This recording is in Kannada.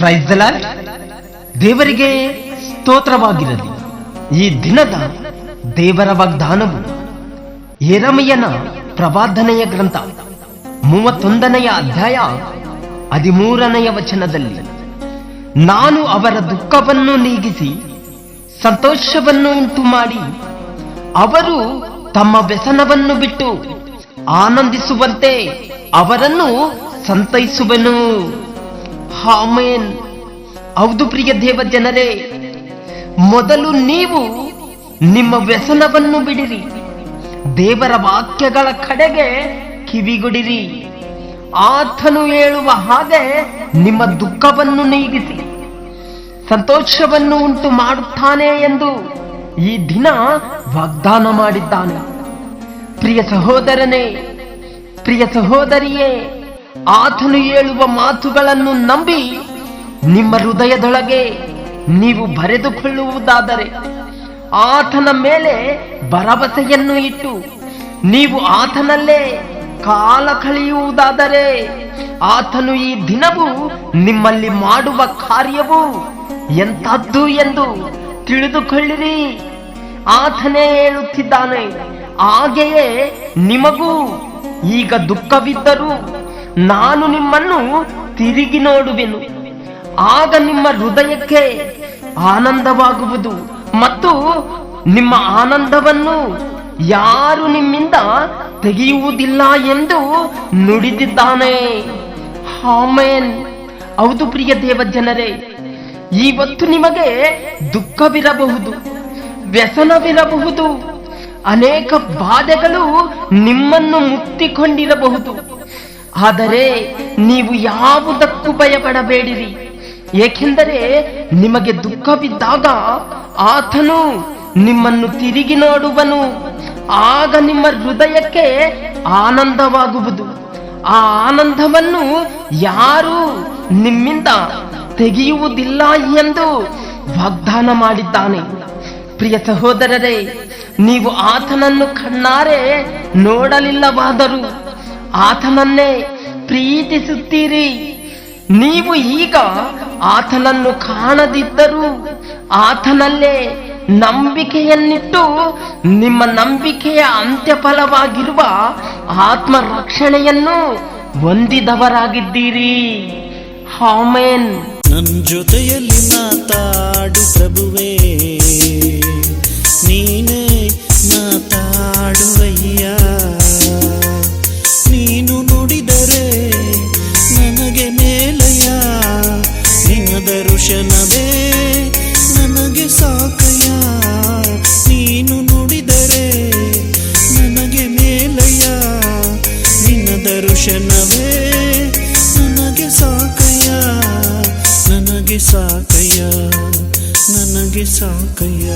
Price the lord. ದೇವರಿಗೆ ಸ್ತೋತ್ರವಾಗಿರಲಿ. ಈ ದಿನದ ದೇವರ ವಾಗ್ದಾನವು ಯೆರೆಮೀಯನ ಪ್ರವಾದನೆಯ ಗ್ರಂಥ 31ನೇ ಅಧ್ಯಾಯ 13ನೇ ವಚನದಲ್ಲಿ, ನಾನು ಅವರ ದುಃಖವನ್ನು ನೀಗಿಸಿ ಸಂತೋಷವನ್ನು ಉಂಟು ಮಾಡಿ ಅವರು ತಮ್ಮ ವ್ಯಸನವನ್ನು ಬಿಟ್ಟು ಆನಂದಿಸುವಂತೆ ಅವರನ್ನು ಸಂತೈಸುವೆನು. ಆಮೆನ್. ಹೌದು ಪ್ರಿಯ ದೇವ ಜನರೇ, ಮೊದಲು ನೀವು ನಿಮ್ಮ ವ್ಯಸನವನ್ನು ಬಿಡಿರಿ, ದೇವರ ವಾಕ್ಯಗಳ ಕಡೆಗೆ ಕಿವಿಗೊಡಿರಿ. ಆತನು ಹೇಳುವ ಹಾಗೆ ನಿಮ್ಮ ದುಃಖವನ್ನು ನೀಗಿಸಿ ಸಂತೋಷವನ್ನು ಉಂಟು ಮಾಡುತ್ತಾನೆ ಎಂದು ಈ ದಿನ ವಾಗ್ದಾನ ಮಾಡಿದ್ದಾನೆ. ಪ್ರಿಯ ಸಹೋದರನೇ, ಪ್ರಿಯ ಸಹೋದರಿಯೇ, ಆತನು ಹೇಳುವ ಮಾತುಗಳನ್ನು ನಂಬಿ ನಿಮ್ಮ ಹೃದಯದೊಳಗೆ ನೀವು ಬರೆದುಕೊಳ್ಳುವುದಾದರೆ, ಆತನ ಮೇಲೆ ಭರವಸೆಯನ್ನು ಇಟ್ಟು ನೀವು ಆತನಲ್ಲೇ ಕಾಲ ಕಳೆಯುವುದಾದರೆ, ಆತನು ಈ ದಿನವೂ ನಿಮ್ಮಲ್ಲಿ ಮಾಡುವ ಕಾರ್ಯವು ಎಂಥದ್ದು ಎಂದು ತಿಳಿದುಕೊಳ್ಳಿರಿ. ಆತನೇ ಹೇಳುತ್ತಿದ್ದಾನೆ, ಹಾಗೆಯೇ ನಿಮಗೂ ಈಗ ದುಃಖವಿದ್ದರೂ ನಾನು ನಿಮ್ಮನ್ನು ತಿರುಗಿ ನೋಡುವೆನು. ಆಗ ನಿಮ್ಮ ಹೃದಯಕ್ಕೆ ಆನಂದವಾಗುವುದು ಮತ್ತು ನಿಮ್ಮ ಆನಂದವನ್ನು ಯಾರು ನಿಮ್ಮಿಂದ ತೆಗೆಯುವುದಿಲ್ಲ ಎಂದು ನುಡಿದಿದ್ದಾನೆ. ಆಮೆನ್. ಹೌದು ಪ್ರಿಯ ದೇವ ಜನರೇ, ಇವತ್ತು ನಿಮಗೆ ದುಃಖವಿರಬಹುದು, ವ್ಯಸನವಿರಬಹುದು, ಅನೇಕ ಬಾಧೆಗಳು ನಿಮ್ಮನ್ನು ಮುತ್ತಿಕೊಂಡಿರಬಹುದು. ಆದರೆ ನೀವು ಯಾವುದಕ್ಕೂ ಭಯಪಡಬೇಡಿರಿ, ಏಕೆಂದರೆ ನಿಮಗೆ ದುಃಖವಿದ್ದಾಗ ಆತನು ನಿಮ್ಮನ್ನು ತಿರುಗಿ ನೋಡುವನು. ಆಗ ನಿಮ್ಮ ಹೃದಯಕ್ಕೆ ಆನಂದವಾಗುವುದು. ಆ ಆನಂದವನ್ನು ಯಾರು ನಿಮ್ಮಿಂದ ತೆಗೆಯುವುದಿಲ್ಲ ಎಂದು ವಾಗ್ದಾನ ಮಾಡಿದ್ದಾನೆ. ಪ್ರಿಯ ಸಹೋದರರೇ, ನೀವು ಆತನನ್ನು ಕಣ್ಣಾರೆ ನೋಡಲಿಲ್ಲವಾದರೂ ಆತನನ್ನೇ ಪ್ರೀತಿಸುತ್ತೀರಿ. ನೀವು ಈಗ ಆತನನ್ನು ಕಾಣದಿದ್ದರೂ ಆತನಲ್ಲೇ ನಂಬಿಕೆಯನ್ನಿಟ್ಟು ನಿಮ್ಮ ನಂಬಿಕೆಯ ಅಂತ್ಯಫಲವಾಗಿರುವ ಆತ್ಮ ರಕ್ಷಣೆಯನ್ನು ಹೊಂದಿದವರಾಗಿದ್ದೀರಿ. ಆಮೆನ್. ನನ್ನ ಜೊತೆಯಲ್ಲಿ ಮಾತಾಡು ಪ್ರಭುವೇ, ನೀನೇ ಮಾತಾಡುವಯ್ಯ. ನೀನು ನುಡಿದರೆ ನನಗೆ ಮೇಲಯ್ಯ, ನಿನ್ನ ದರ್ಶನವೇ ನನಗೆ ಸಾಕಯ್ಯ. ನೀನು ನುಡಿದರೆ ನನಗೆ ಮೇಲಯ್ಯ, ನಿನ್ನ ದರ್ಶನವೇ ನನಗೆ ಸಾಕಯ್ಯ, ನನಗೆ ಸಾಕಯ್ಯ, ನನಗೆ ಸಾಕಯ್ಯ.